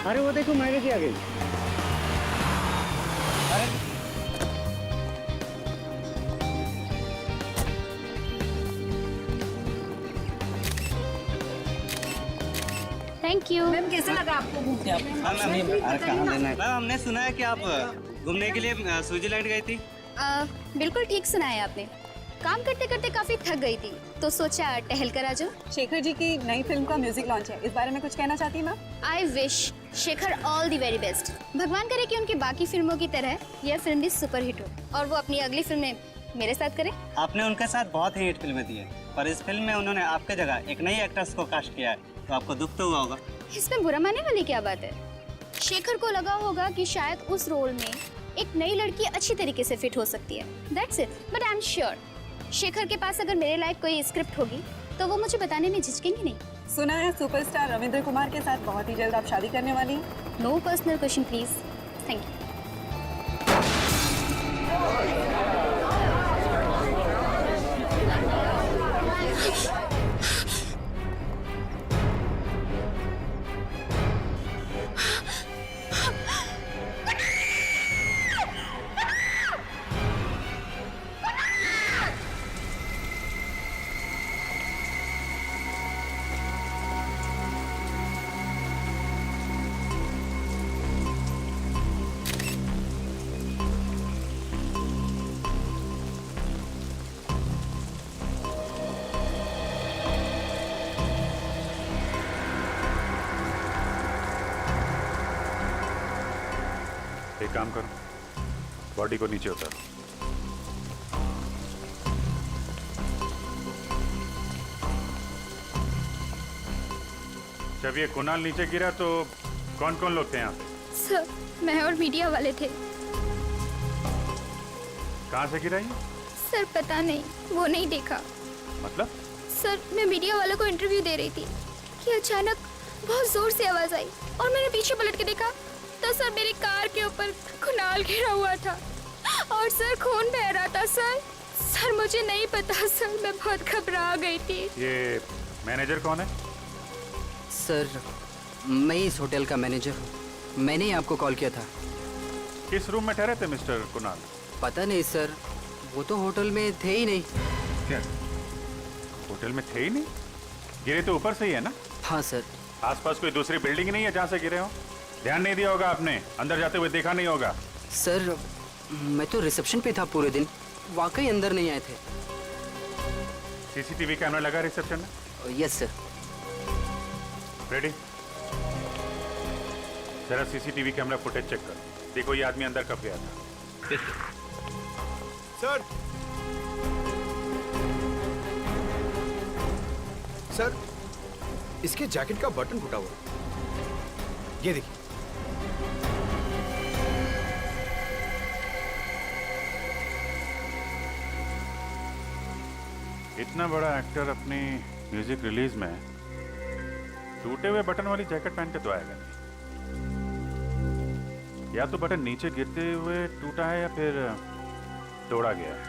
अरे वो देखो मायरे जी आ गई। Thank you. मैम कैसा लगा आपको घूमने? अरे कहाँ लेना है? मैम हमने सुना है कि आप घूमने के लिए स्विट्जरलैंड गई थी। बिल्कुल ठीक सुना है आपने। काम करते करते काफी थक गई थी तो सोचा टहल कर आ जाओ। शेखर जी की नई फिल्म का म्यूजिक लॉन्च है, इस बारे में कुछ कहना चाहती हैं ma'am? I wish Shekhar all the very best. भगवान करे कि उनकी बाकी फिल्मों की तरह यह फिल्म भी सुपरहिट हो और वो अपनी अगली फिल्म में मेरे साथ करे। आपने उनके साथ बहुत ही हिट फिल्में दी है, पर इस फिल्म में उन्होंने आपके जगह एक नई एक्ट्रेस को कास्ट किया है, तो आपको दुख तो हुआ होगा। इसमें बुरा मानने वाली क्या बात है? शेखर को लगा होगा कि शायद उस रोल में एक नई लड़की अच्छी तरीके से फिट हो सकती है। That's it. But I am sure Shekhar के पास अगर मेरे लायक कोई स्क्रिप्ट होगी तो वो मुझे बताने में झिझकेंगे नहीं। सुना है सुपरस्टार रविंद्र कुमार के साथ बहुत ही जल्द आप शादी करने वाली हैं। No personal question please. Thank you. एक काम करो, बॉडी को नीचे उतारो। जब ये कुणाल नीचे गिरा तो कौन कौन लोग थे यहाँ? सर मैं और मीडिया वाले थे। कहाँ से गिरा ये? सर पता नहीं, वो नहीं देखा। मतलब? सर मैं मीडिया वालों को इंटरव्यू दे रही थी कि अचानक बहुत जोर से आवाज आई और मैंने पीछे पलट के देखा तो सर मेरी कार के ऊपर कुणाल गिरा हुआ था और सर खून बह रहा था। सर मुझे नहीं पता सर, मैं बहुत घबरा गई थी। ये मैनेजर कौन है? सर मैं इस होटल का मैनेजर हूँ, मैंने ही आपको कॉल किया था। किस रूम में ठहरे थे मिस्टर कुणाल? पता नहीं सर, वो तो होटल में थे ही नहीं। क्या होटल में थे ही नहीं? गिरे तो ऊपर से ही है ना? हाँ सर। आसपास कोई दूसरी बिल्डिंग नहीं है जहाँ से गिरे हो? ध्यान नहीं दिया होगा आपने, अंदर जाते हुए देखा नहीं होगा। सर मैं तो रिसेप्शन पे था पूरे दिन, वाकई अंदर नहीं आए थे। सीसीटीवी कैमरा लगा रिसेप्शन में? Yes sir. रेडी? जरा सीसीटीवी कैमरा फुटेज चेक कर, देखो ये आदमी अंदर कब गया था। सर सर इसके जैकेट का बटन फूटा हुआ है, ये देखिए। इतना बड़ा एक्टर अपनी म्यूजिक रिलीज में टूटे हुए बटन वाली जैकेट पहन के तो आएगा नहीं। या तो बटन नीचे गिरते हुए टूटा है या फिर तोड़ा गया है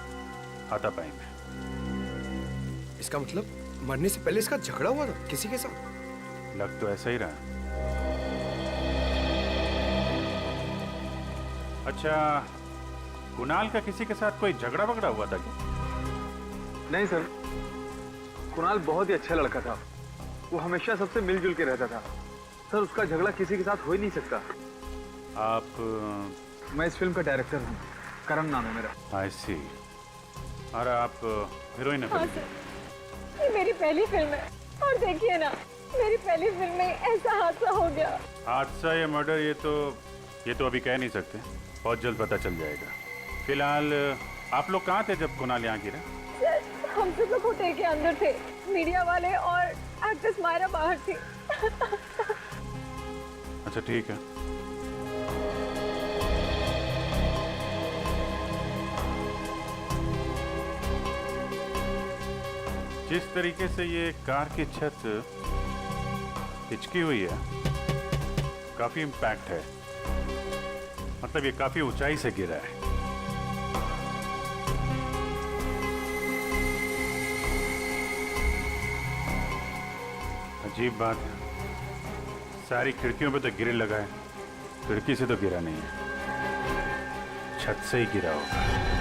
हाथापाई में। इसका मतलब मरने से पहले इसका झगड़ा हुआ था किसी के साथ? लग तो ऐसा ही रहा। अच्छा, कुणाल का किसी के साथ कोई झगड़ा वगड़ा हुआ था क्या? नहीं सर, कुणाल बहुत ही अच्छा लड़का था, वो हमेशा सबसे मिलजुल के रहता था। सर उसका झगड़ा किसी के साथ हो ही नहीं सकता। आप? मैं इस फिल्म का डायरेक्टर हूँ, करण नाम है मेरा। आई सी। और आप हीरोइन है? हाँ सर, ये मेरी पहली फिल्म है और देखिए ना, मेरी पहली फिल्म में ऐसा हादसा हो गया। हादसा या मर्डर ये तो अभी कह नहीं सकते, बहुत जल्द पता चल जाएगा। फिलहाल आप लोग कहाँ थे जब कुणाल यहाँ गिरा? सर हम सब लोग होटल के अंदर थे, मीडिया वाले और एक्ट्रेस मायरा बाहर थी। अच्छा ठीक है। जिस तरीके से ये कार की छत हिचकी हुई है, काफी इम्पैक्ट है, मतलब ये काफी ऊंचाई से गिरा है। अजीब बात है, सारी खिड़कियों पे तो ग्रिल लगा है, खिड़की से तो गिरा नहीं है, छत से ही गिरा होगा।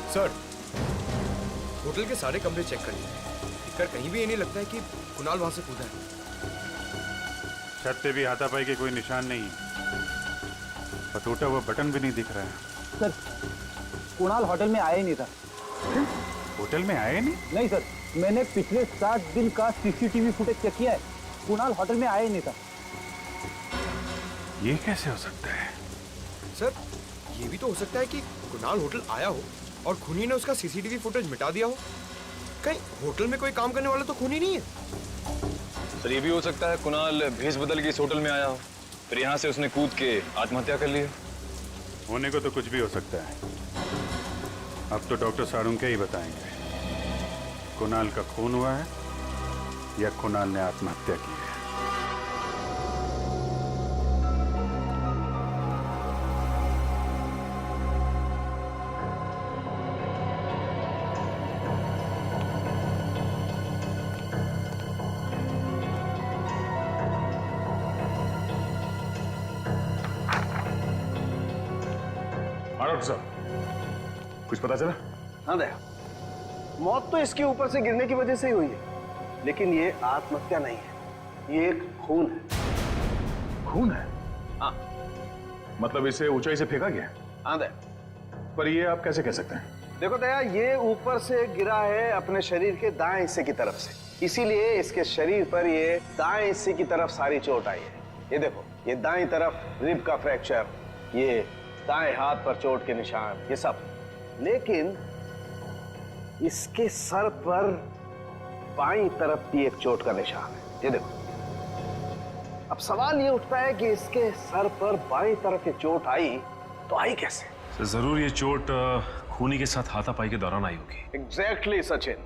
सर, होटल के सारे कमरे चेक कर लिए, कर कहीं भी ये नहीं लगता है कि कुणाल वहां से कूदा है। छत पे भी हाथापाई के कोई निशान नहीं है और टूटा हुआ बटन भी नहीं दिख रहा है। सर, कुणाल होटल में आया ही नहीं था। होटल में आए नहीं? नहीं सर, मैंने पिछले 7 दिन का सीसीटीवी फुटेज चेक किया है, कुणाल होटल में आया ही नहीं था। ये कैसे हो सकता है? सर, ये भी तो हो सकता है कि कुणाल होटल आया हो और खूनी ने उसका सीसीटीवी फुटेज मिटा दिया हो। कहीं होटल में कोई काम करने वाला तो खूनी नहीं है? सर ये भी हो सकता है कुणाल भेष बदल के इस होटल में आया हो, फिर यहाँ से उसने कूद के आत्महत्या कर ली हो। होने को तो कुछ भी हो सकता है। अब तो डॉक्टर साळुंखे ही बताएंगे कुणाल का खून हुआ है या कुणाल ने आत्महत्या की है। डॉक्टर साहब, कुछ पता चला? हाँ दया, मौत तो इसके ऊपर से गिरने की वजह से ही हुई है, लेकिन ये आत्महत्या नहीं है, ये एक खून है। खून है? हाँ। मतलब इसे ऊंचाई से फेंका गया? हाँ दया। पर ये आप कैसे कह सकते हैं? देखो दया, ये ऊपर से गिरा है अपने शरीर के दाएं हिस्से की तरफ से, इसीलिए इसके शरीर पर ये दाएं हिस्से की तरफ सारी चोट आई है। ये देखो, ये दाईं तरफ रिब का फ्रैक्चर, ये दाएं हाथ पर चोट के निशान, ये सब। लेकिन इसके सर पर बाईं तरफ भी एक चोट का निशान है, ये देखो। अब सवाल ये उठता है कि इसके सर पर बाईं तरफ ये चोट आई तो आई कैसे? तो जरूर ये चोट खूनी के साथ हाथापाई के दौरान आई होगी। एग्जैक्टली सचिन,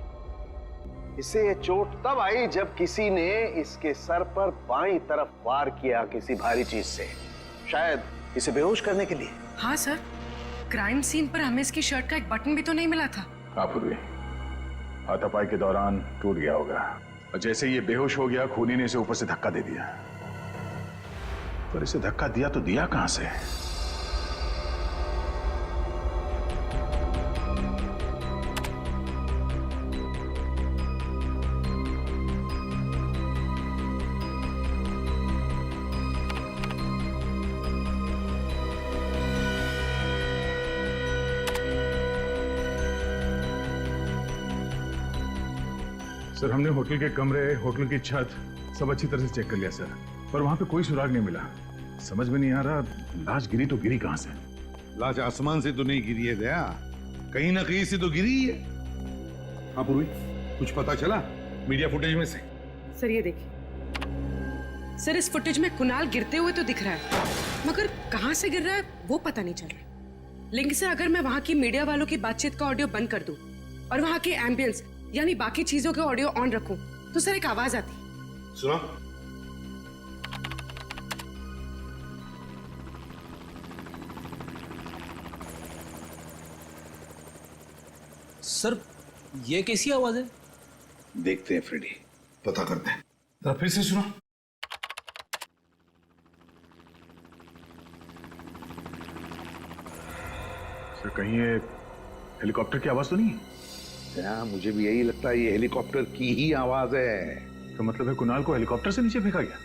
इसे ये चोट तब आई जब किसी ने इसके सर पर बाईं तरफ वार किया किसी भारी चीज से, शायद इसे बेहोश करने के लिए। हाँ सर, क्राइम सीन पर हमें इसकी शर्ट का एक बटन भी तो नहीं मिला था। पूर्वी, हाथापाई के दौरान टूट गया होगा और जैसे ये बेहोश हो गया, खूनी ने इसे ऊपर से धक्का दे दिया। पर इसे धक्का दिया तो दिया कहां से? सर, हमने होटल के कमरे, होटल की छत सब अच्छी तरह से चेक कर लिया सर, पर वहां पे कोई सुराग नहीं मिला। समझ में नहीं आ रहा लाश गिरी तो गिरी कहां से? लाश आसमान से तो नहीं गिरी है दया, कहीं ना कहीं से तो गिरी है। हाँ पूर्वी, कुछ पता चला मीडिया फुटेज में से? सर ये देखिए, सर इस फुटेज में कुणाल गिरते हुए तो दिख रहा है, मगर कहां से गिर रहा है वो पता नहीं चल रहा। लेकिन सर अगर मैं वहां की मीडिया वालों की बातचीत का ऑडियो बंद कर दूं और वहां के एम्बियंस यानी बाकी चीजों के ऑडियो ऑन रखूं तो सर एक आवाज आती। सुनो। सर ये कैसी आवाज है? देखते हैं फ्रेडी, पता करते हैं। जरा फिर से सुनो। सर, कहीं ये हेलीकॉप्टर की आवाज तो नहीं है? मुझे भी यही लगता है, ये हेलीकॉप्टर की ही आवाज है। तो मतलब है कुणाल को हेलीकॉप्टर से नीचे फेंका गया?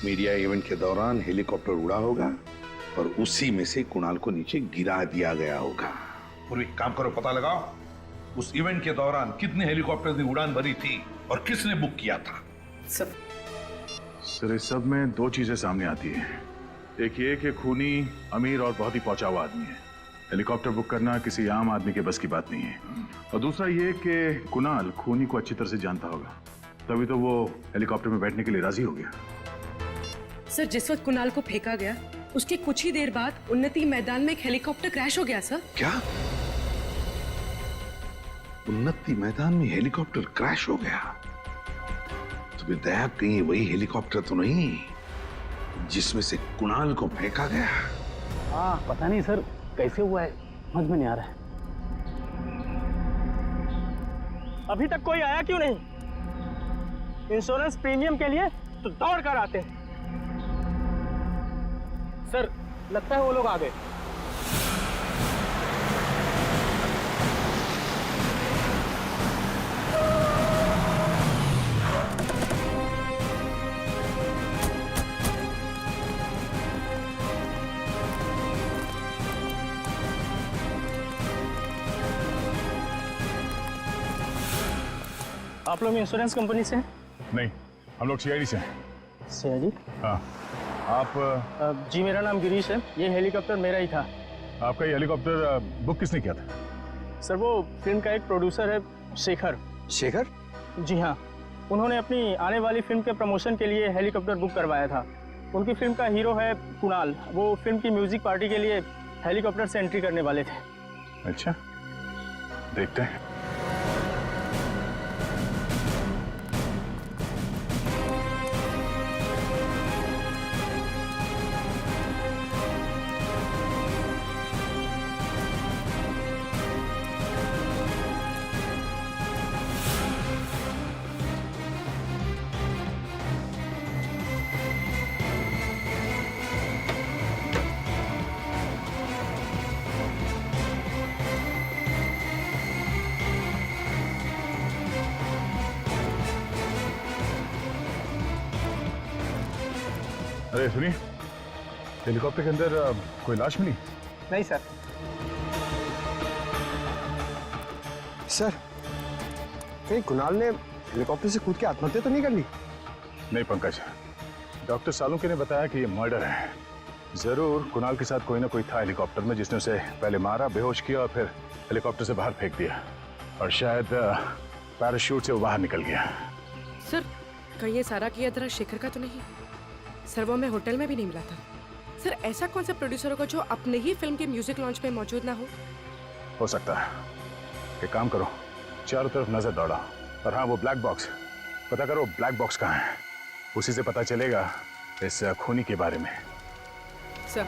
मीडिया इवेंट के दौरान हेलीकॉप्टर उड़ा होगा और उसी में से कुणाल को नीचे गिरा दिया गया होगा। पूर्वी, काम करो, पता लगाओ उस इवेंट के दौरान कितने हेलीकॉप्टर ने उड़ान भरी थी और किसने बुक किया था। सब सर, इस सब में दो चीजें सामने आती है। एक ये कि खूनी अमीर और बहुत ही पहुंचा हुआ आदमी है। हेलीकॉप्टर बुक करना किसी आम आदमी के बस की बात नहीं है। और दूसरा ये कि कुणाल खूनी को अच्छी तरह से जानता होगा, तभी तो वो हेलीकॉप्टर में बैठने के लिए राजी हो गया। सर, जिस वक्त कुणाल को फेंका गया उसके कुछ ही देर बाद उन्नति मैदान में एक हेलीकॉप्टर क्रैश हो गया सर। क्या? उन्नति मैदान में हेलीकॉप्टर क्रैश हो गया? तो फिर दया कहीं वही हेलीकॉप्टर तो नहीं जिसमें से कुणाल को फेंका गया? हाँ, पता नहीं सर कैसे हुआ है, समझ में नहीं आ रहा है। अभी तक कोई आया क्यों नहीं? इंश्योरेंस प्रीमियम के लिए तो दौड़ कर आते हैं। सर, लगता है वो लोग आ गए। आप लोग इंश्योरेंस कंपनी से हैं? नहीं, हम लोग सीआईडी से हैं। सीआईडी? हाँ। आप? जी, मेरा नाम गिरीश है। ये हेलीकॉप्टर मेरा ही था। आपका ये हेलीकॉप्टर बुक किसने किया था? सर, वो फिल्म का एक प्रोड्यूसर है, शेखर। शेखर? जी हाँ, उन्होंने अपनी आने वाली फिल्म के प्रमोशन के लिए हेलीकॉप्टर बुक करवाया था। उनकी फिल्म का हीरो है कुणाल। वो फिल्म की म्यूजिक पार्टी के लिए हेलीकॉप्टर से एंट्री करने वाले थे। अच्छा, देखते हैं। अरे सुनिए, हेलीकॉप्टर के अंदर कोई लाश मिली? नहीं सर। सर, कहीं कुणाल ने हेलीकॉप्टर से कूद के आत्महत्या तो नहीं कर ली? नहीं पंकज, डॉक्टर सालुंके ने बताया कि ये मर्डर है। जरूर कुणाल के साथ कोई ना कोई था हेलीकॉप्टर में जिसने उसे पहले मारा, बेहोश किया और फिर हेलीकॉप्टर से बाहर फेंक दिया, और शायद पैराशूट से वो बाहर निकल गया। सर, कहीं ये सारा किया तरह शेखर का तो नहीं? सर, वो हमें होटल में भी नहीं मिला था। सर, ऐसा कौन सा प्रोड्यूसर होगा जो अपने ही फिल्म के म्यूजिक लॉन्च में मौजूद ना हो सकता है। एक काम करो, चारों तरफ नजर दौड़ाओ, और हाँ, वो ब्लैक बॉक्स पता करो, ब्लैक बॉक्स कहाँ है। उसी से पता चलेगा इस खूनी के बारे में। Sir,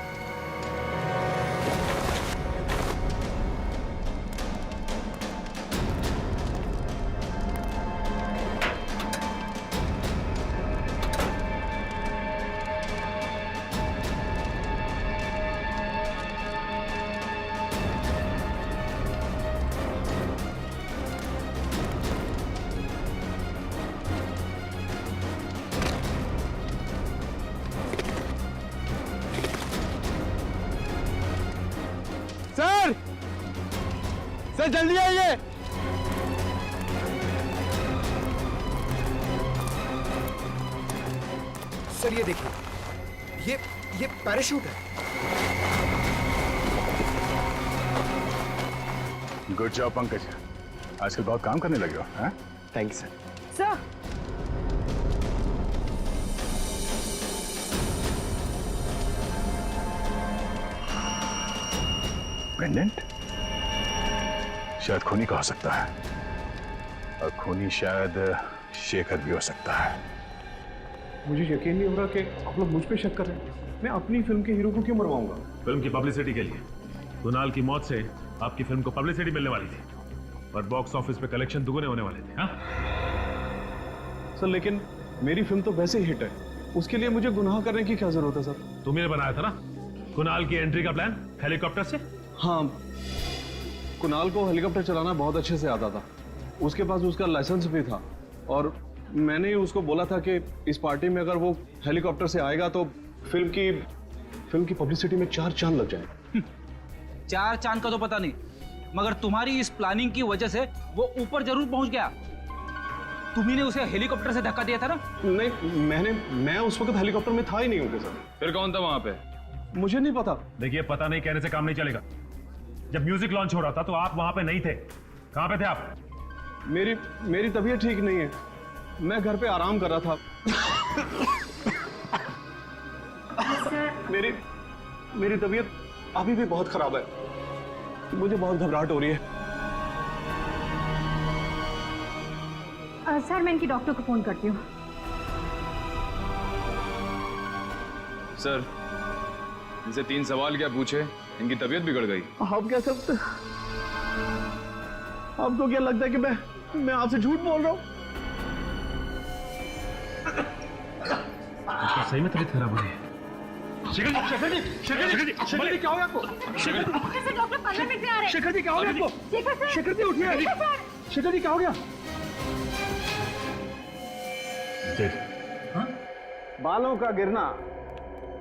sir! सर, जल्दी आइए! सर, ये देखिए, ये पैराशूट है। गुड जॉब पंकज, आजकल बहुत काम करने लगे हो। हाँ? Thank you sir. Sir, pendant शायद खूनी का हो सकता है, और खूनी शायद शेखर भी हो सकता है। मुझे यकीन नहीं हो रहा कि आप लोग मुझ पे शक कर रहे हैं। मैं अपनी फिल्म के हीरो को क्यों मरवाऊंगा? फिल्म की पब्लिसिटी के लिए। कुणाल की मौत से आपकी फिल्म को पब्लिसिटी मिलने वाली थी, और बॉक्स ऑफिस पे कलेक्शन दुगने होने वाले थे। हाँ सर, लेकिन मेरी फिल्म तो वैसे ही हिट है, उसके लिए मुझे गुनाह करने की क्या जरूरत है सर? तुम्हें बनाया था ना कुणाल की एंट्री का प्लान हेलीकॉप्टर से। हाँ, कुणाल को हेलीकॉप्टर चलाना बहुत अच्छे से आता था। उसके पास उसका लाइसेंस भी था, और मैंने ही उसको बोला था कि इस पार्टी में अगर वो हेलीकॉप्टर से आएगा तो फिल्म की पब्लिसिटी में 4 चांद लग जाए। 4 चांद का तो पता नहीं, मगर तुम्हारी इस प्लानिंग की वजह से वो ऊपर जरूर पहुंच गया। तुम्ही ने उसे हेलीकॉप्टर से धक्का दिया था ना? नहीं, मैं उस वक्त हेलीकॉप्टर में था ही नहीं उनके साथ। फिर कौन था वहां पे? मुझे नहीं पता। देखिए, पता नहीं कहने से काम नहीं चलेगा। जब म्यूजिक लॉन्च हो रहा था तो आप वहां पे नहीं थे। कहां पे थे आप? मेरी तबीयत ठीक नहीं है, मैं घर पे आराम कर रहा था। मेरी तबीयत अभी भी बहुत खराब है, मुझे बहुत घबराहट हो रही है। सर मैं इनकी डॉक्टर को फोन करती हूँ। सर, इनसे 3 सवाल क्या पूछे, इनकी तबीयत बिगड़ गई। आप क्या सकते, आपको क्या लगता है कि मैं आपसे झूठ बोल रहा हूँ? सही में तबीयत खराब हो रही है। शेखर जी, क्या हो गया आपको? शेखर जी, डॉक्टर 15 मिनट में आ रहे हैं। शेखर जी क्या हो गया आपको? शेखर जी उठिए। शेखर जी क्या हो गया? बालों का गिरना,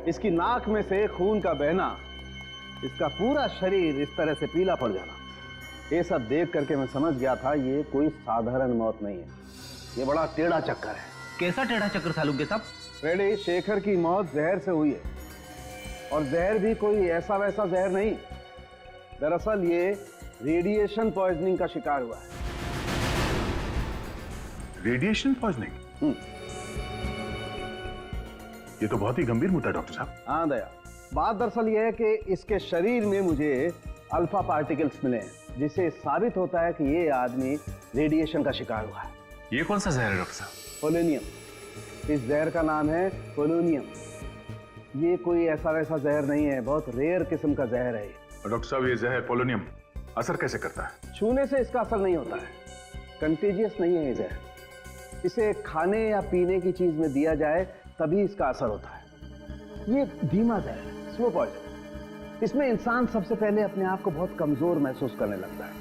इसकी नाक में से खून का बहना, इसका पूरा शरीर इस तरह से पीला पड़ जाना, ये सब देख करके मैं समझ गया था ये कोई साधारण मौत नहीं है, ये बड़ा टेढ़ा चक्कर है। कैसा टेढ़ा चक्कर सालुंके साहब? रेडी, शेखर की मौत जहर से हुई है, और जहर भी कोई ऐसा वैसा जहर नहीं। दरअसल ये रेडिएशन पॉइजनिंग का शिकार हुआ है। Radiation poisoning? ये तो बहुत ही गंभीर मुद्दा है डॉक्टर साहब। हाँ दया, बात दरअसल ये है कि इसके शरीर में मुझे अल्फा पार्टिकल्स मिले हैं, जिससे साबित होता है कि ये आदमी रेडिएशन का शिकार हुआ है। ये कौन सा जहर है डॉक्टर साहब? पोलोनियम। इस जहर का नाम है पोलोनियम। ये कोई ऐसा वैसा जहर नहीं है, बहुत रेयर किस्म का जहर है। डॉक्टर साहब, ये जहर पोलोनियम असर कैसे करता है? छूने से इसका असर नहीं होता है, कंटेजियस नहीं है ये जहर। इसे खाने या पीने की चीज में दिया जाए तभी इसका असर होता है। ये धीमा जहर है, स्लो पॉइजन। इसमें इंसान सबसे पहले अपने आप को बहुत कमजोर महसूस करने लगता है,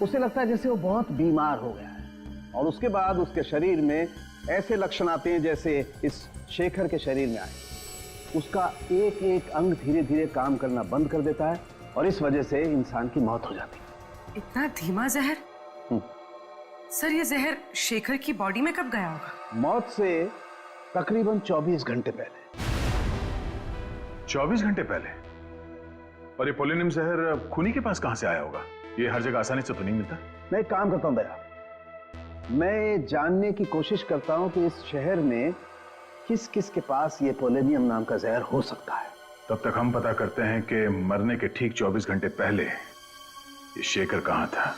उसे लगता है जैसे वो बहुत बीमार हो गया है, और उसके बाद उसके शरीर में ऐसे लक्षण आते हैं जैसे इस शेखर के शरीर में आए। उसका एक एक अंग धीरे धीरे काम करना बंद कर देता है, और इस वजह से इंसान की मौत हो जाती है। इतना धीमा जहर? सर, ये जहर शेखर की बॉडी में कब गया होगा? मौत से तकरीबन 24 घंटे पहले। 24 घंटे पहले? और ये पोलोनियम जहर खूनी के पास कहां से आया होगा? ये हर जगह आसानी से तो नहीं मिलता। मैं एक काम करता हूं दया, मैं जानने की कोशिश करता हूं कि इस शहर में किस किस के पास ये पोलोनियम नाम का जहर हो सकता है। तब तक हम पता करते हैं कि मरने के ठीक 24 घंटे पहले ये शेखर कहां था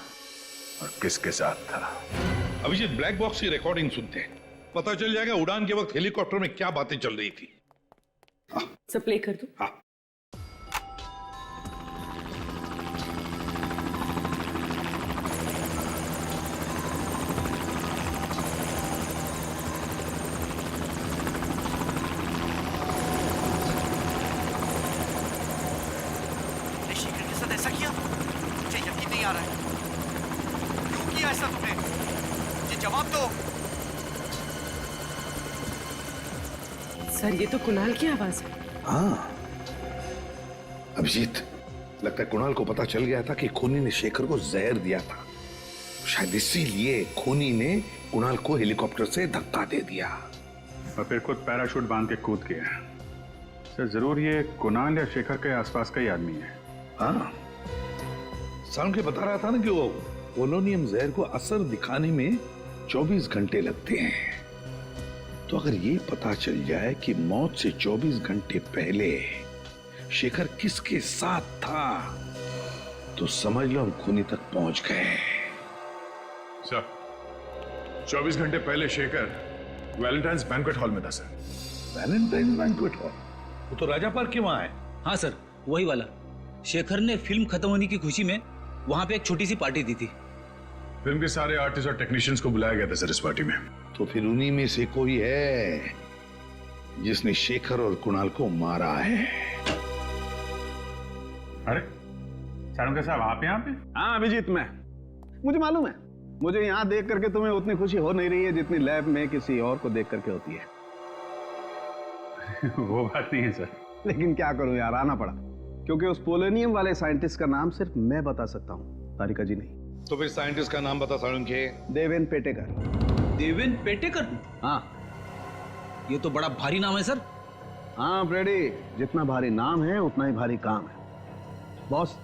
और किसके साथ था। अभिजीत, ब्लैक बॉक्स की रिकॉर्डिंग सुनते हैं, पता चल जाएगा उड़ान के वक्त हेलीकॉप्टर में क्या बातें चल रही थी। सब प्ले कर दो। हाँ। शेखर के साथ ऐसा किया? मुझे यकीन नहीं आ रहा है। क्यों किया ऐसा तुमने? ये जवाब दो। सर, ये तो कुणाल की आवाज है। हाँ अभिजीत, लगता है कुणाल को पता चल गया था कि खूनी ने शेखर को जहर दिया था, शायद इसीलिए खूनी ने कुणाल को हेलीकॉप्टर से धक्का दे दिया और फिर खुद पैराशूट बांध के कूद गया। सर, जरूर ये कुणाल या शेखर के आसपास का ही आदमी है। हाँ, सालुंके बता रहा था ना कि वो पोलोनियम जहर को असर दिखाने में 24 घंटे लगते हैं। तो अगर ये पता चल जाए कि मौत से 24 घंटे पहले शेखर किसके साथ था, तो समझ लो हम खूनी तक पहुंच गए। सर, 24 घंटे पहले शेखर वैलेंटाइंस बैंक्वेट हॉल में था सर। Valentine's banquet hall? वो तो राजा पार्क के वहां है। हाँ सर, वही वाला। शेखर ने फिल्म खत्म होने की खुशी में वहां पे एक छोटी सी पार्टी दी थी। फिल्म के सारे आर्टिस्ट और टेक्नीशियंस को बुलाया गया था सर इस पार्टी में। तो फिर उन्हीं में से कोई है जिसने शेखर और कुणाल को मारा है। अरे सालुंके साहब, आप यहाँ पे? हाँ अभिजीत, मुझे मालूम है। मुझे यहाँ देख करके तुम्हें उतनी खुशी हो नहीं रही है जितनी लैब में किसी और को देख करके होती है। वो बात नहीं है सर, लेकिन क्या करूं यार, आना पड़ा, क्योंकि उस पोलोनियम वाले साइंटिस्ट का नाम सिर्फ मैं बता सकता हूँ, तारिका जी नहीं। तो फिर साइंटिस्ट का नाम बता सालुंके। देवेन पेटेकर। देवेन पेटेकर? हाँ। ये तो बड़ा भारी नाम है सर। हाँ फ्रेडी, जितना भारी नाम है उतना ही भारी काम है। बॉस,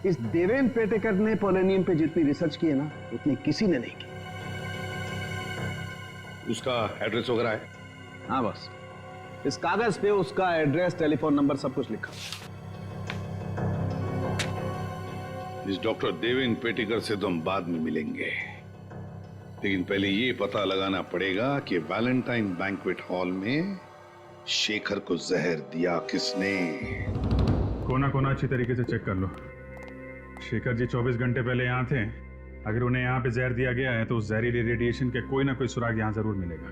इस देवेंद्र पेटेकर ने पोलोनियम पे जितनी रिसर्च की है ना, उतनी किसी ने नहीं की। उसका एड्रेस वगैरह है? हाँ बॉस, इस कागज पे उसका एड्रेस, टेलीफोन नंबर सब कुछ लिखा। इस डॉक्टर देवेंद्र पेटेकर से तो हम बाद में मिलेंगे, लेकिन पहले ये पता लगाना पड़ेगा कि वैलेंटाइन बैंक्वेट हॉल में शेखर को जहर दिया किसने। कोना कोना अच्छी तरीके से चेक कर लो। शेखर जी 24 घंटे पहले यहाँ थे। अगर उन्हें यहाँ पे जहर दिया गया है तो उस जहरीली रेडिएशन के कोई ना कोई सुराग यहाँ जरूर मिलेगा।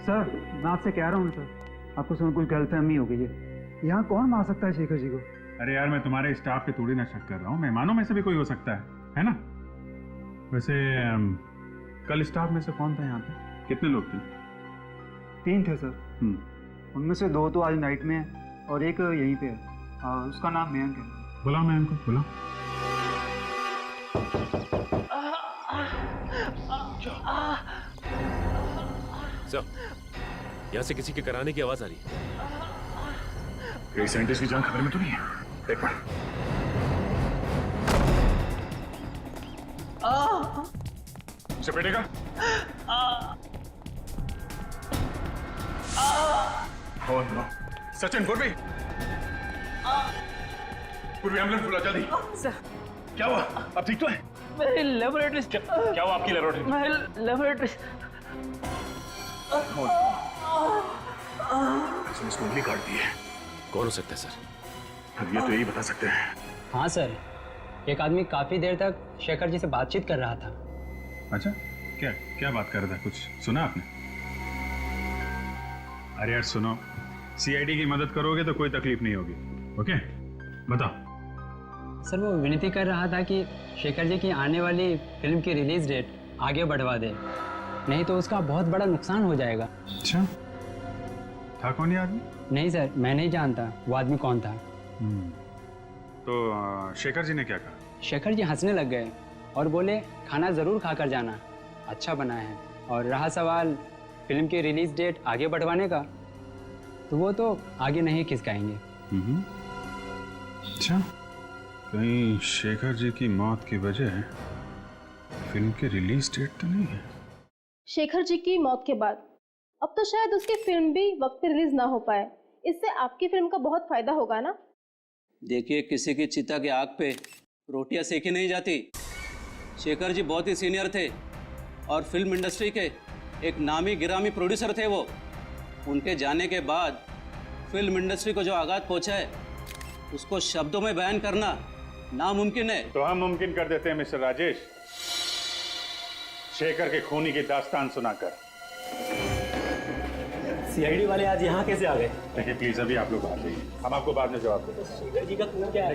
सर, मैं आपसे कह रहा हूँ सर, आपको सुन कुछ गलतफहमी हो गई है। यहाँ कौन मार सकता है शेखर जी को? अरे यार, मैं तुम्हारे स्टाफ पे थोड़ी ना शक कर रहा हूँ, मेहमानों में से भी कोई हो सकता है ना? वैसे कल स्टाफ में से कौन था यहाँ पे? कितने लोग थे? 3 थे सर। उनमें से 2 तो आज नाइट में है और एक यहीं पे है। उसका नाम मयंक है। बुलाओ मयंक को, बुलाओ। सर, यहाँ से किसी के कराने की आवाज आ रही है। कई साइंटिस्ट की जान खबर में तो नहीं है। एक बार उसे पेटेगा। Oh no. सचिन, पूर्वी, एम्बुलेंस बुला जल्दी। सर, क्या हुआ? आप ठीक तो है? मेरी लेबोरेटरी। क्या हुआ आपकी लेबोरेटरी? मेरी लेबोरेटरी। इसने इसको उंगली काट दी है। कौन हो सकता है सर? अब ये तो यही बता सकते हैं। हाँ सर, एक आदमी काफी देर तक शेखर जी से बातचीत कर रहा था। अच्छा, क्या क्या बात कर रहा था? कुछ सुना आपने? अरे यार सुनो, सीआईडी की मदद करोगे तो कोई तकलीफ नहीं होगी। ओके, बताओ। सर, वो विनती कर रहा था कि शेखर जी की आने वाली फिल्म की रिलीज डेट आगे बढ़वा दे, नहीं तो उसका बहुत बड़ा नुकसान हो जाएगा। अच्छा, था कौन ये आदमी? नहीं सर, मैं नहीं जानता वो आदमी कौन था। तो शेखर जी ने क्या कहा? शेखर जी हंसने लग गए और बोले खाना जरूर खाकर जाना, अच्छा बना है। और रहा सवाल फिल्म की रिलीज डेट आगे बढ़वाने का, तो वो तो आगे नहीं खिसकाएंगे। अच्छा, कहीं शेखर जी की मौत की वजह फिल्म की रिलीज डेट तो नहीं है? शेखर जी की मौत के बाद अब तो शायद उसकी फिल्म भी वक्त पे रिलीज ना हो पाए। इससे आपकी फिल्म का बहुत फायदा होगा ना? देखिए, किसी की चिता की आग पे रोटियां सेकी नहीं जाती। शेखर जी बहुत ही सीनियर थे और फिल्म इंडस्ट्री के एक नामी गिरामी प्रोड्यूसर थे वो। उनके जाने के बाद फिल्म इंडस्ट्री को जो आघात पहुंचा है, उसको शब्दों में बयान करना नामुमकिन है। तो हम मुमकिन कर देते हैं मिस्टर राजेश, शेखर के खूनी की दास्तान सुनाकर। सीआईडी वाले आज यहाँ कैसे आ गए? देखिए प्लीज, अभी आप लोग बाहर जाइए, हम आपको बाद में जवाब देते हैं। शेखर जी का खून क्या है?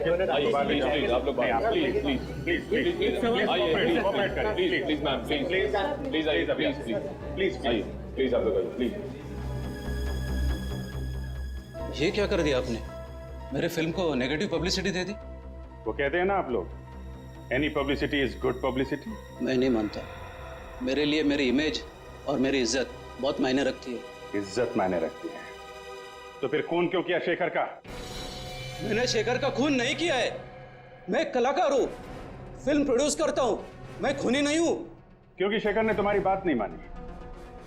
आप लोग ये क्या कर दिया आपने? मेरे फिल्म को नेगेटिव पब्लिसिटी दे दी। वो कहते हैं ना आप लोग, any publicity is good publicity. मैं नहीं मानता। मेरे लिए मेरी इमेज और मेरी इज्जत बहुत मायने रखती है। इज्जत मायने रखती है तो फिर खून क्यों किया शेखर का? मैंने शेखर का खून नहीं किया है। मैं एक कलाकार हूँ, फिल्म प्रोड्यूस करता हूँ, मैं खूनी नहीं हूँ। क्योंकि शेखर ने तुम्हारी बात नहीं मानी,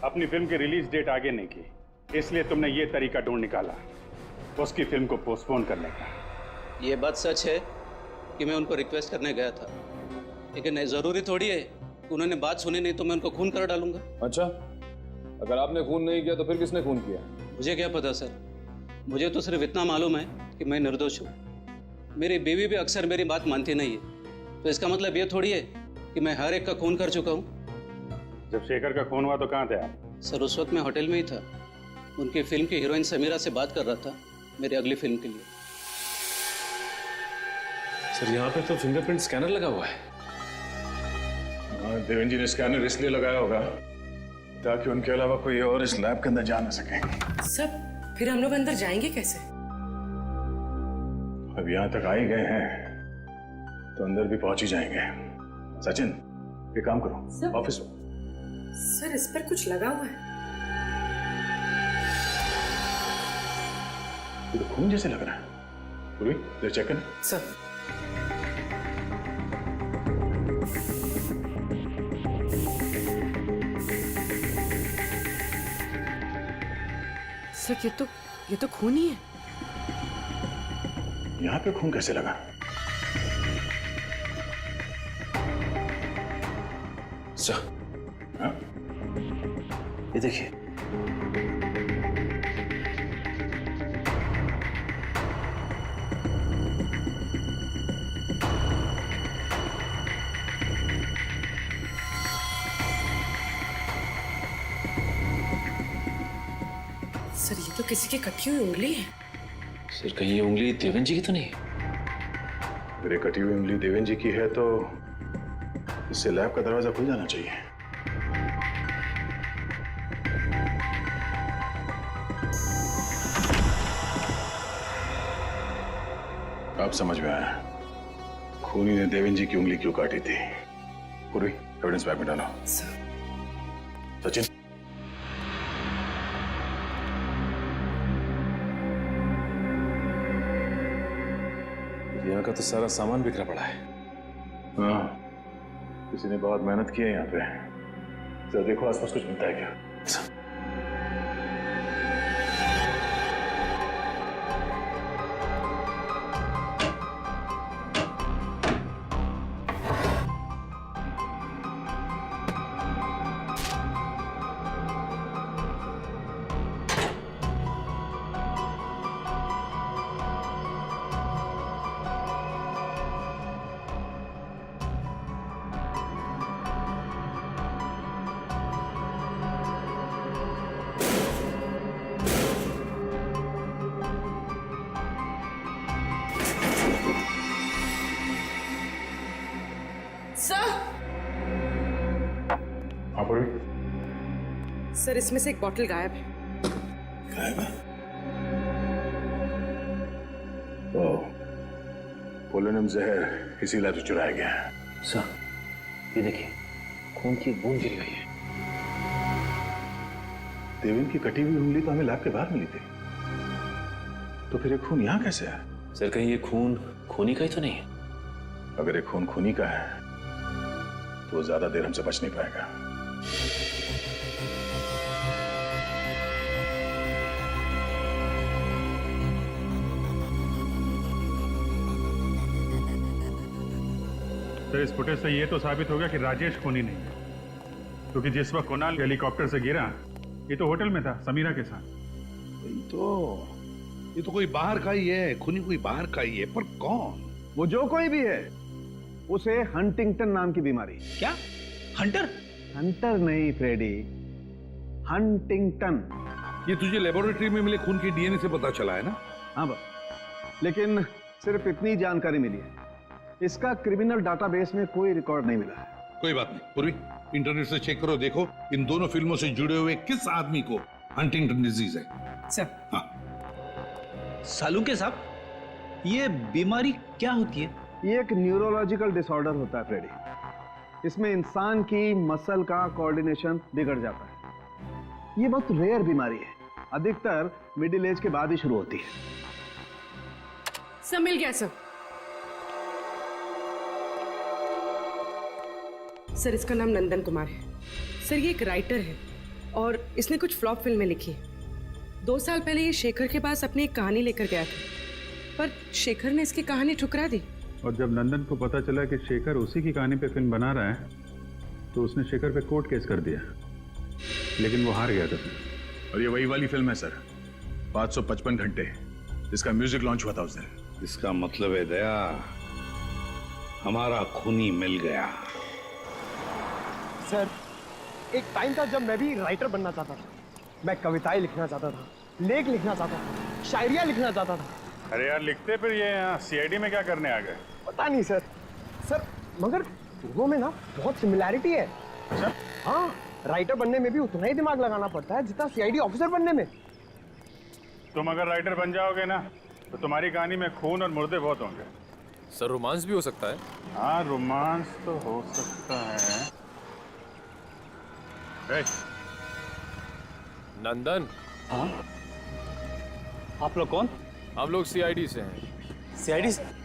अपनी फिल्म की रिलीज डेट आगे नहीं की, इसलिए तुमने ये तरीका ढूंढ निकाला उसकी फिल्म को पोस्टपोन करने का। ये बात सच है कि मैं उनको रिक्वेस्ट करने गया था, लेकिन जरूरी थोड़ी है कि उन्होंने बात सुनी नहीं तो मैं उनको खून कर डालूंगा। अच्छा, अगर आपने खून नहीं किया तो फिर किसने खून किया? मुझे क्या पता सर, मुझे तो सिर्फ इतना मालूम है कि मैं निर्दोष हूँ। मेरी बीवी भी अक्सर मेरी बात मानती नहीं है, तो इसका मतलब ये थोड़ी है कि मैं हर एक का खून कर चुका हूँ। जब शेखर का खून हुआ तो कहाँ थे आप? सर, उस वक्त मैं होटल में ही था। उनकी फिल्म की हीरोइन समीरा से बात कर रहा था मेरी अगली फिल्म के लिए। सर, यहाँ पे तो फिंगरप्रिंट स्कैनर लगा हुआ है। देवेंद्र जी ने स्कैनर इसलिए लगाया होगा ताकि उनके अलावा कोई और इस लैब के अंदर जा ना सके। सब फिर हम लोग अंदर जाएंगे कैसे? अब यहाँ तक आ ही गए हैं तो अंदर भी पहुंच ही जाएंगे। सचिन, ये काम करो, ऑफिस में। सर, इस पर कुछ लगा हुआ है। ये तो खून जैसे लग रहा है। पूर्वी, जरा चेक कर। सर सर ये तो खून ही है। यहाँ पे खून कैसे लगा? सर, हाँ? ये देखिए। सर ये तो किसी की कटी हुई उंगली है। सर कहीं ये उंगली देवेन जी की तो नहीं? अगर ये कटी हुई उंगली देवेन जी की है तो इससे लैब का दरवाजा खुल जाना चाहिए। अब समझ में आया खूनी ने देवेन जी की उंगली क्यों काटी थी। पूरी एविडेंस बैग में डालो। सचिन, यहाँ का तो सारा सामान बिखरा पड़ा है। हाँ, किसी ने बहुत मेहनत की है यहाँ पे। जरा देखो आसपास कुछ मिलता है क्या। सर इसमें से एक बॉटल गायब है। गायब है? ओह, पोलोनियम जहर इसी लैब से चुराया गया है। सर, ये देखिए, खून की बूंद गिरी हुई है। देवेन की कटी हुई उंगली तो हमें लैब के बाहर मिली थी, तो फिर ये खून यहाँ कैसे है? सर कहीं ये खून खूनी का ही तो नहीं है? अगर ये खून खूनी का है तो वो ज्यादा देर हमसे बच नहीं पाएगा। तो इस फुटेज से ये तो साबित हो गया कि राजेश खूनी नहीं है, क्योंकि जिस वक्त कुणाल हेलीकॉप्टर से गिरा ये तो होटल में था समीरा के साथ। ये तो कोई बाहर का ही है, खूनी कोई बाहर का ही है, पर कौन? वो जो कोई भी है, उसे हंटिंगटन नाम की बीमारी। क्या? हंटर? हंटर नहीं फ्रेडी, हंटिंगटन। ये तुझे लेबोरेटरी में मिले खून की डीएनए से पता चला है ना? हाँ बस, लेकिन सिर्फ इतनी जानकारी मिली है, इसका क्रिमिनल डाटाबेस में कोई रिकॉर्ड नहीं मिला है। कोई बात नहीं पूर्वी, इंटरनेट से चेक करो, देखो इन दोनों फिल्मों से जुड़े हुए किस आदमी को हंटिंगटन डिजीज है। सर, हाँ। सालुंके साहब, ये बीमारी क्या होती है? ये एक न्यूरोलॉजिकल डिसऑर्डर होता है फ्रेडी। इसमें इंसान की मसल का कोऑर्डिनेशन बिगड़ जाता है। ये बहुत रेयर बीमारी है, अधिकतर मिडिल एज के बाद ही शुरू होती है। सब मिल गया सर। सर इसका नाम नंदन कुमार है। सर ये एक राइटर है और इसने कुछ फ्लॉप फिल्में लिखी हैं। 2 साल पहले ये शेखर के पास अपनी एक कहानी लेकर गया था, पर शेखर ने इसकी कहानी ठुकरा दी। और जब नंदन को पता चला कि शेखर उसी की कहानी पे फिल्म बना रहा है, तो उसने शेखर पे कोर्ट केस कर दिया, लेकिन वो हार गया था सर। और ये वही वाली फिल्म है सर, 555 घंटे, जिसका म्यूजिक लॉन्च हुआ था उस दिन। इसका मतलब है दया, हमारा खूनी मिल गया। सर, एक टाइम था जब मैं भी राइटर बनना चाहता था। मैं कविताएं लिखना चाहता था, लेख लिखना चाहता था, शायरियां लिखना चाहता था। अरे यार लिखते फिर ये यहाँ सीआईडी में क्या करने आ गए? पता नहीं सर। सर मगर दोनों में ना बहुत सिमिलैरिटी है। अच्छा? हाँ, राइटर बनने में भी उतना ही दिमाग लगाना पड़ता है जितना सीआईडी ऑफिसर बनने में। तुम अगर राइटर बन जाओगे ना, तो तुम्हारी कहानी में खून और मुर्दे बहुत होंगे। सर रोमांस भी हो सकता है? हाँ, रोमांस तो हो सकता है। नंदन। हाँ? आप लोग कौन? हम लोग सीआईडी से हैं। सीआईडी से?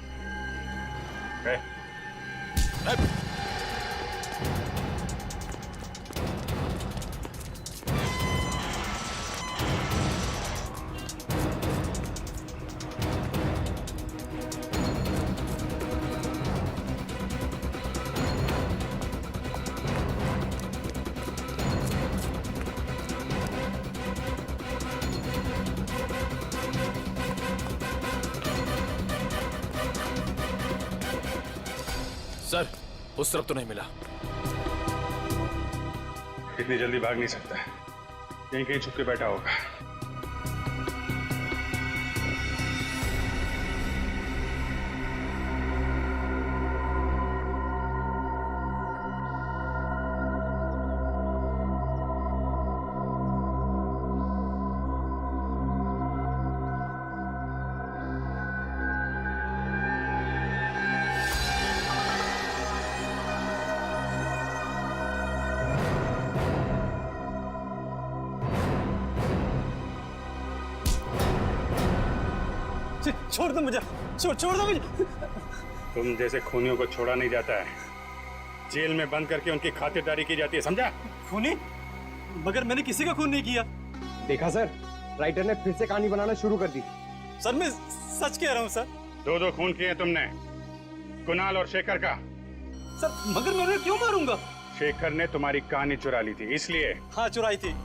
सर, उस तरफ तो नहीं मिला। इतनी जल्दी भाग नहीं सकता है, यहीं कहीं छुप के बैठा होगा। छोड़ दो मुझे, छोड़ दो मुझे। तुम जैसे खूनियों को छोड़ा नहीं जाता है, जेल में बंद करके उनकी खातिरदारी की जाती है, समझा? खूनी? मगर मैंने किसी का खून नहीं किया। देखा सर, राइटर ने फिर से कहानी बनाना शुरू कर दी। सर मैं सच कह रहा हूँ सर। दो खून किए तुमने, कुणाल और शेखर का। सर मगर मैं क्यों मारूंगा? शेखर ने तुम्हारी कहानी चुरा ली थी, इसलिए। हाँ चुराई थी,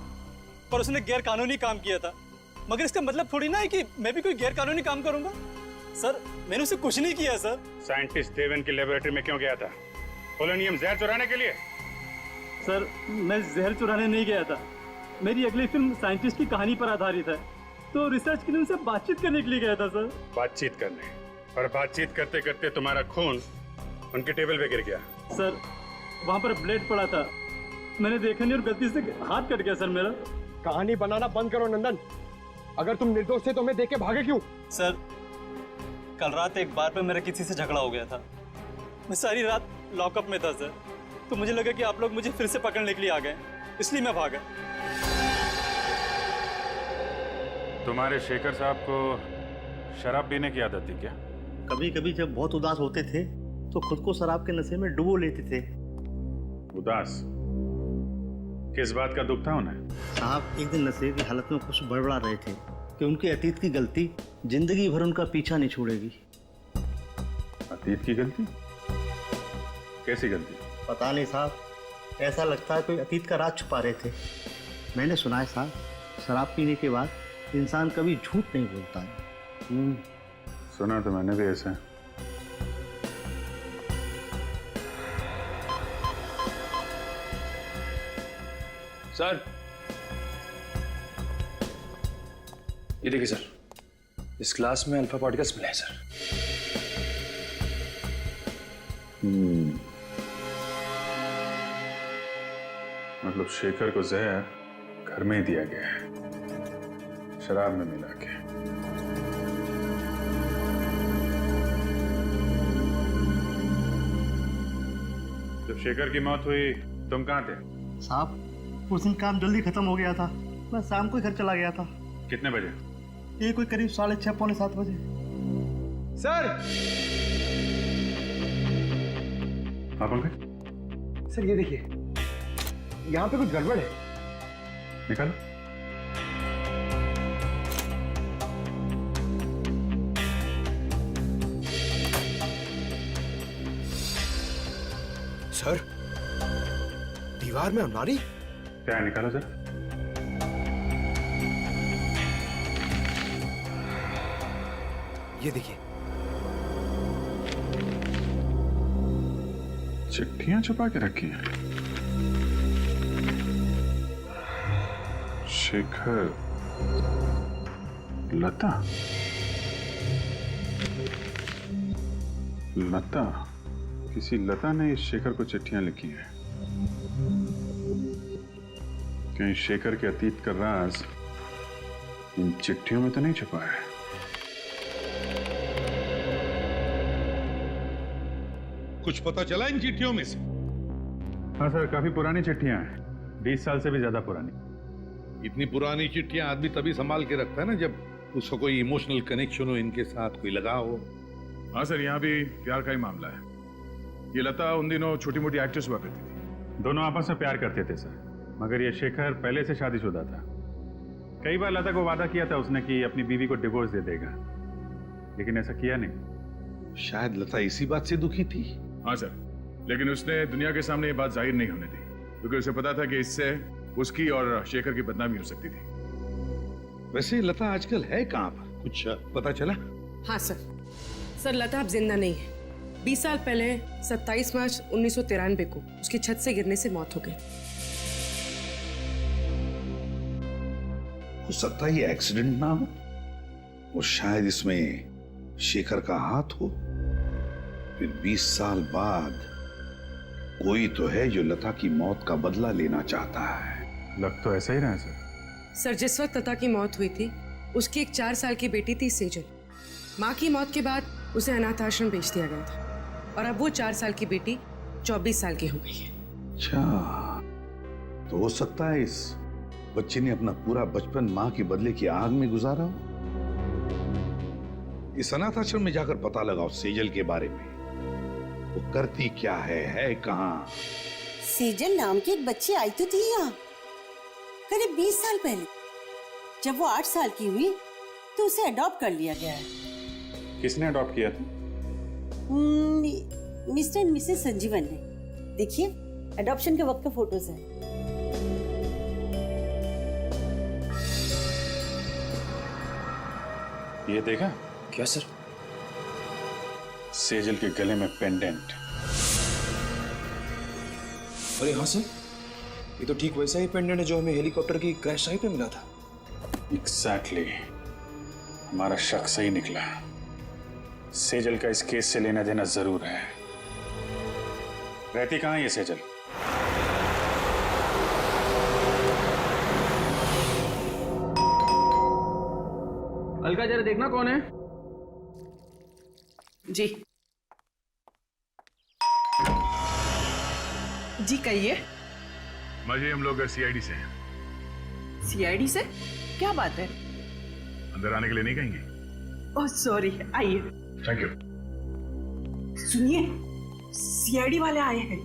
पर उसने गैर कानूनी काम किया था। मगर इसका मतलब थोड़ी ना है कि मैं भी कोई गैर कानूनी काम करूंगा। सर मैंने उसे कुछ नहीं किया सर। साइंटिस्ट देवन की लेबोरेटरी में क्यों गया था? पोलोनियम जहर चुराने के लिए? सर मैं जहर चुराने नहीं गया था, मेरी अगली फिल्म साइंटिस्ट की कहानी पर आधारित है, तो रिसर्च के लिए उनसे बातचीत करने के लिए गया था सर। बातचीत करने? और बातचीत करते करते तुम्हारा खून उनके टेबल पे गिर गया। सर वहाँ पर ब्लेड पड़ा था, मैंने देखा नहीं और गलती से हाथ कट गया सर मेरा। कहानी बनाना बंद करो नंदन, अगर तुम निर्दोष थे तो मैं देख के भागे क्यों? सर कल रात एक बार पे मेरा किसी से झगड़ा हो गया था, मैं सारी रात लॉकअप में था सर, तो मुझे लगा कि आप लोग मुझे फिर से पकड़ने के लिए आ गए, इसलिए मैं भागा। तुम्हारे शेखर साहब को शराब पीने की आदत थी क्या? कभी कभी जब बहुत उदास होते थे तो खुद को शराब के नशे में डुबो लेते थे। उदास? किस बात का दुख था उन्हें? साहब एक दिन नशे की हालत में कुछ बड़बड़ा रहे थे कि उनके अतीत की गलती जिंदगी भर उनका पीछा नहीं छोड़ेगी। अतीत की गलती? कैसी गलती? पता नहीं साहब, ऐसा लगता है कोई अतीत का राज छुपा रहे थे। मैंने सुना है साहब, शराब पीने के बाद इंसान कभी झूठ नहीं बोलता है। सुना तो मैंने भी ऐसा। सर ये देखिए सर, इस ग्लास में अल्फा पार्टिकल्स मिले हैं सर। मतलब शेखर को जहर घर में ही दिया गया है, शराब में मिला के। जब शेखर की मौत हुई तुम कहाँ थे? साहब उस दिन काम जल्दी खत्म हो गया था, मैं शाम को ही घर चला गया था। कितने बजे? ये कोई करीब 6:30 पौने 7 बजे। सर! हाँ पंकज? सर ये देखिए, यहाँ पे कुछ गड़बड़ है। निकालो। सर, दीवार में अलमारी? क्या है, निकालो सर। ये देखिए, चिट्ठियां छुपा के रखी हैं। शेखर, लता, लता, किसी लता ने इस शेखर को चिट्ठियां लिखी हैं। कहीं शेखर के अतीत का राज इन चिट्ठियों में तो नहीं छुपा है? कुछ पता चला इन चिट्ठियों में से? हाँ सर, काफी पुरानी चिट्ठियां हैं, 20 साल से भी ज्यादा पुरानी। इतनी पुरानी चिट्ठियां आदमी तभी संभाल के रखता है ना जब उसका कोई इमोशनल कनेक्शन हो इनके साथ, कोई लगाव हो। हाँ सर, यहाँ भी प्यार का ही मामला है। ये लता उन दिनों छोटी मोटी एक्ट्रेस हुआ करती थी। दोनों आपस में प्यार करते थे सर, मगर ये शेखर पहले से शादीशुदा था। कई बार लता को वादा किया था उसने कि अपनी बीवी को डिवोर्स दे देगा, लेकिन ऐसा किया नहीं। शायद लता इसी बात से दुखी थी। हाँ सर, लेकिन उसने दुनिया के सामने ये बात जाहिर नहीं होने दी, क्योंकि उसे पता था कि इससे उसकी और शेखर की बदनामी हो सकती थी। वैसे लता आजकल है कहाँ पर, कुछ पता चला? हाँ सर, लता अब जिंदा नहीं है। 20 साल पहले 27 मार्च 1993 को उसकी छत से गिरने से मौत हो गई। हो सकता है ये एक्सीडेंट ना हो, और शायद इसमें शेखर का हाथ हो। फिर 20 साल बाद कोई तो है जो लता की मौत का बदला लेना चाहता है। लग तो ऐसा ही रहा है सर, जिस वक्त लता की मौत हुई थी उसकी एक 4 साल की बेटी थी सेजल। माँ की मौत के बाद उसे अनाथ आश्रम भेज दिया गया था, और अब वो 4 साल की बेटी 24 साल की हो गई है। अच्छा, तो हो सकता है इस बच्चे ने अपना पूरा बचपन माँ के बदले की आग में गुजारा हो। इस अनाथ आश्रम में जाकर पता लगाओ सेजल के बारे में, वो करती क्या है कहाँ। सेजल नाम की एक बच्ची आई तो थी यहाँ करीब 20 साल पहले। जब वो 8 साल की हुई तो उसे अडॉप्ट कर लिया गया है। किसने अडॉप्ट किया था? मिस्टर एंड मिसेस संजीवन ने। देखिए, अडॉप्शन के वक्त का फोटोज है। ये देखा क्या सर? सेजल के गले में पेंडेंट। अरे हाँ सर, ये तो ठीक वैसा ही पेंडेंट है जो हमें हेलीकॉप्टर की क्रैश साइट पे मिला था। एग्जैक्टली, हमारा शक सही निकला। सेजल का इस केस से लेना देना जरूर है। रहती कहाँ है ये सेजल? अलका जरा देखना कौन है। जी जी कहिए। माजी, हम लोग सीआईडी से हैं। सीआईडी से? क्या बात है? अंदर आने के लिए नहीं कहेंगे? ओह सॉरी, आइए। Thank you. सुनिए, सीआईडी वाले आए हैं।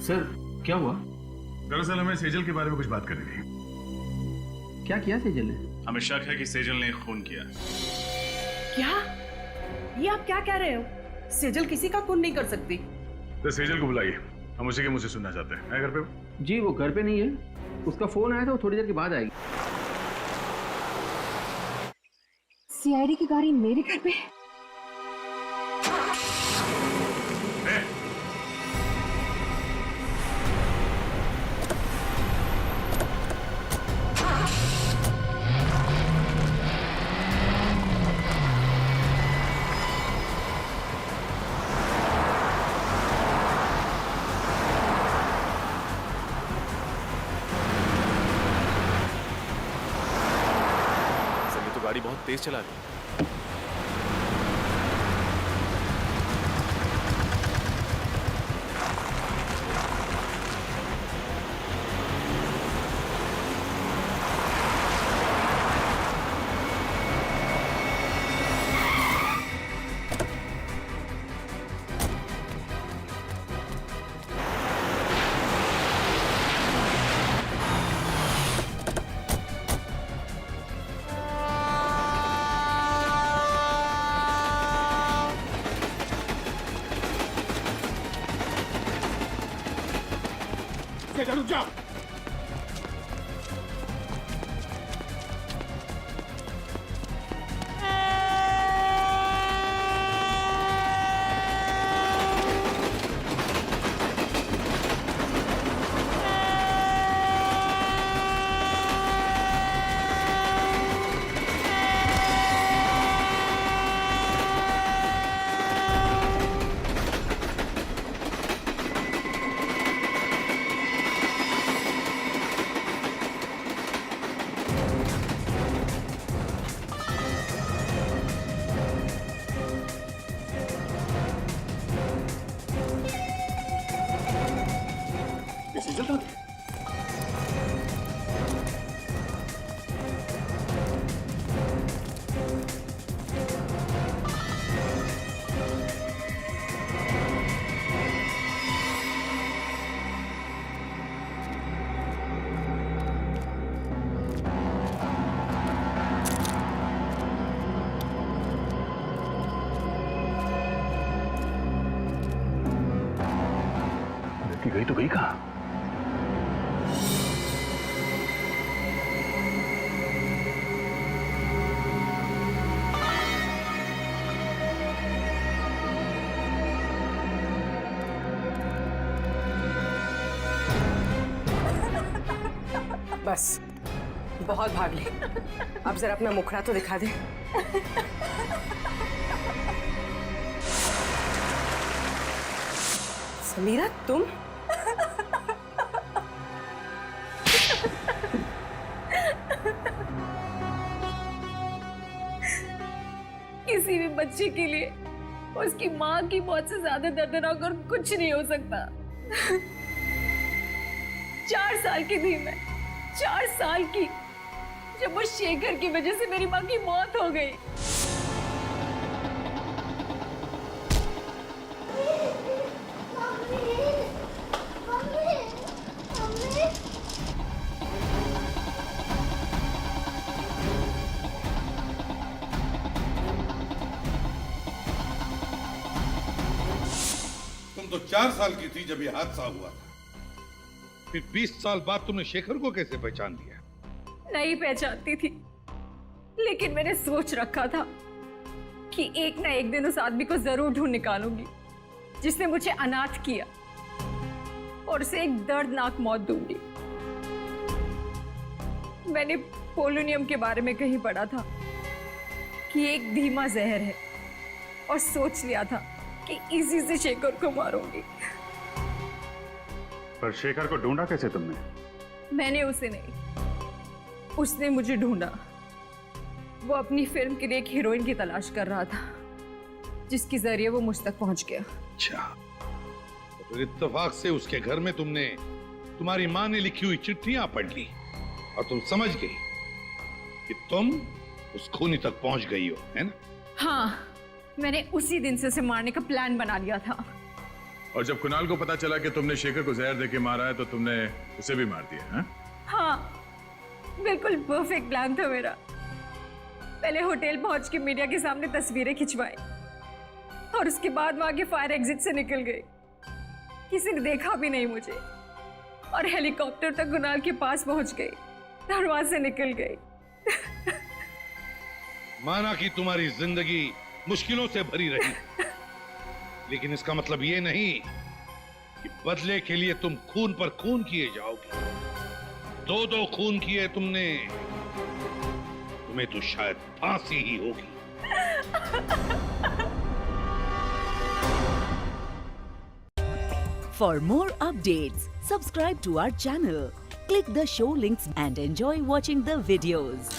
सर, क्या हुआ? दरअसल हमें सेजल के बारे में कुछ बात करनी थी। क्या किया सेजल ने? हमें शक है कि सेजल ने खून किया। क्या? ये आप क्या कह रहे हो? सेजल किसी का खून नहीं कर सकती। तो सेजल को बुलाइए, हम उसी के मुंह से सुनना चाहते हैं। है घर पे? जी, वो घर पे नहीं है। उसका फोन आया था, वो थोड़ी देर के बाद आएगी। सीआईडी की गाड़ी मेरे घर पे? गाड़ी बहुत तेज चला रही है। रुक जाओ। बाकी गई तो गई कहाँ? बस बहुत भाग ली, अब जरा अपना मुखड़ा तो दिखा दे। समीरा तुम? किसी भी बच्चे के लिए उसकी माँ की मौत से ज्यादा दर्दनाक और कुछ नहीं हो सकता। 4 साल की थी मैं, 4 साल की, जब वो शेखर की वजह से मेरी माँ की मौत हो गई। तुम तो 4 साल की थी जब ये हादसा हुआ था। फिर 20 साल बाद तुमने शेखर को कैसे पहचान लिया? नहीं पहचानती थी, लेकिन मैंने सोच रखा था कि एक ना एक दिन उस आदमी को जरूर ढूंढ निकालूंगी जिसने मुझे अनाथ किया और उसे एक दर्दनाक मौत दूंगी। मैंने पोलोनियम के बारे में कहीं पढ़ा था कि एक धीमा जहर है और सोच लिया था कि इसी से शेखर को मारूंगी। पर शेखर को ढूंढा कैसे तुमने? मैंने उसे नहीं, उसने मुझे ढूंढा। वो अपनी फिल्म के लिए एक हीरोइन की तलाश कर रहा था जिसके जरिए वो मुझ तक पहुंच गया। अच्छा, तो फिर इत्तेफाक से उसके घर में तुमने तुम्हारी माँ ने लिखी हुई चिट्ठियां पढ़ ली और तुम समझ गई कि तुम उस खूनी तक पहुंच गई हो, है ना? हाँ, मैंने उसी दिन से उसे मारने का प्लान बना लिया था। और जब कुणाल को पता चला कि तुमने शेखर को जहर देके मारा है तो तुमने उसे भी मार दिया, हैं? हाँ, बिल्कुल परफेक्ट प्लान था मेरा। पहले होटल पहुंच के मीडिया के सामने तस्वीरें खिंचवाई और उसके बाद वहां के फायर एग्जिट से निकल गई। किसी ने देखा भी नहीं मुझे और हेलीकॉप्टर तक कुणाल के पास पहुंच गई, दरवाजे से निकल गई। माना कि तुम्हारी जिंदगी मुश्किलों से भरी रही, लेकिन इसका मतलब ये नहीं कि बदले के लिए तुम खून पर खून किए जाओगे। 2 खून किए तुमने, तुम्हें तो शायद फांसी ही होगी। For more updates, subscribe to our channel, click the show links and enjoy watching the videos.